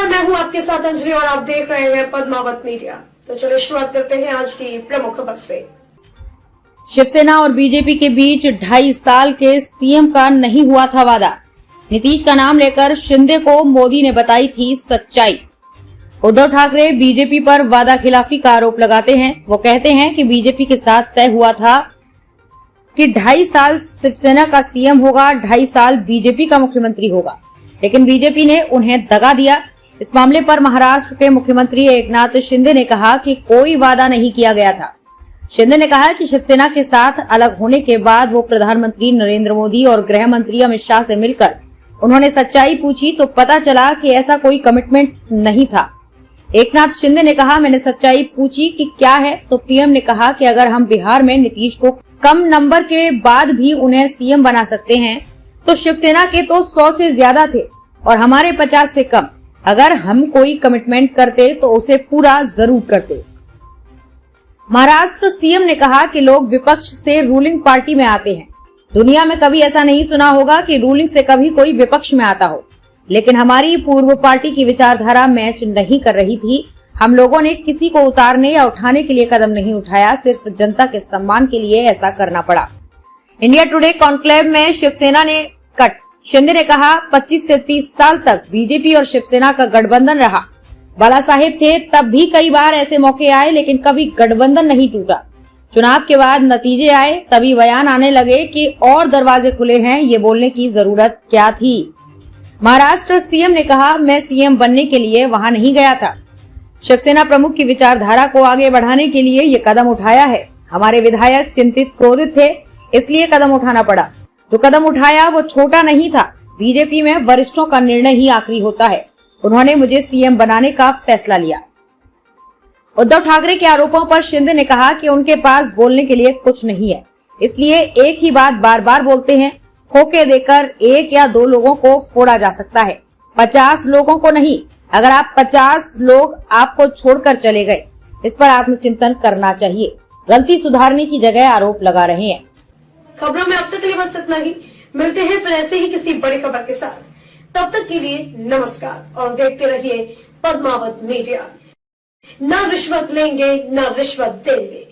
नमस्कार, मैं हूं आपके साथ अंजलि और आप देख रहे हैं पद्मावत मीडिया। तो चलिए शुरुआत करते हैं आज की प्रमुख खबर से। शिवसेना और बीजेपी के बीच 2.5 साल के सीएम का नहीं हुआ था वादा। नीतीश का नाम लेकर शिंदे को मोदी ने बताई थी सच्चाई। उद्धव ठाकरे बीजेपी पर वादा खिलाफी का आरोप लगाते हैं। वो कहते हैं कि बीजेपी के साथ तय हुआ था कि 2.5 साल शिवसेना का सीएम होगा, 2.5 साल बीजेपी का मुख्यमंत्री होगा, लेकिन बीजेपी ने उन्हें दगा दिया। इस मामले पर महाराष्ट्र के मुख्यमंत्री एकनाथ शिंदे ने कहा कि कोई वादा नहीं किया गया था। शिंदे ने कहा कि शिवसेना के साथ अलग होने के बाद वो प्रधानमंत्री नरेंद्र मोदी और गृह मंत्री अमित शाह से मिलकर उन्होंने सच्चाई पूछी तो पता चला कि ऐसा कोई कमिटमेंट नहीं था। एकनाथ शिंदे ने कहा, मैंने सच्चाई पूछी कि क्या है, तो पीएम ने कहा कि अगर हम बिहार में नीतीश को कम नंबर के बाद भी उन्हें सीएम बना सकते हैं तो शिवसेना के तो 100 से ज्यादा थे और हमारे 50 से कम। अगर हम कोई कमिटमेंट करते तो उसे पूरा जरूर करते। महाराष्ट्र सीएम ने कहा कि लोग विपक्ष से रूलिंग पार्टी में आते हैं। दुनिया में कभी ऐसा नहीं सुना होगा कि रूलिंग से कभी कोई विपक्ष में आता हो, लेकिन हमारी पूर्व पार्टी की विचारधारा मैच नहीं कर रही थी। हम लोगों ने किसी को उतारने या उठाने के लिए कदम नहीं उठाया, सिर्फ जनता के सम्मान के लिए ऐसा करना पड़ा। इंडिया टुडे कॉन्क्लेव में शिवसेना ने कट। शिंदे ने कहा, 25 से 30 साल तक बीजेपी और शिवसेना का गठबंधन रहा। बाला साहेब थे तब भी कई बार ऐसे मौके आए, लेकिन कभी गठबंधन नहीं टूटा। चुनाव के बाद नतीजे आए, तभी बयान आने लगे कि और दरवाजे खुले हैं। ये बोलने की जरूरत क्या थी? महाराष्ट्र सीएम ने कहा, मैं सीएम बनने के लिए वहां नहीं गया था। शिवसेना प्रमुख की विचारधारा को आगे बढ़ाने के लिए ये कदम उठाया है। हमारे विधायक चिंतित, क्रोधित थे, इसलिए कदम उठाना पड़ा। तो कदम उठाया वो छोटा नहीं था। बीजेपी में वरिष्ठों का निर्णय ही आखिरी होता है। उन्होंने मुझे सीएम बनाने का फैसला लिया। उद्धव ठाकरे के आरोपों पर शिंदे ने कहा कि उनके पास बोलने के लिए कुछ नहीं है, इसलिए एक ही बात बार बार बोलते हैं। खोके देकर 1 या 2 लोगों को फोड़ा जा सकता है, 50 लोगों को नहीं। अगर आप 50 लोग आपको छोड़कर चले गए, इस पर आत्मचिंतन करना चाहिए। गलती सुधारने की जगह आरोप लगा रहे हैं। खबरों में अब तक के लिए बस इतना ही। मिलते हैं फिर ऐसे ही किसी बड़ी खबर के साथ। तब तक के लिए नमस्कार और देखते रहिए पद्मावत मीडिया। ना रिश्वत लेंगे, ना रिश्वत देंगे।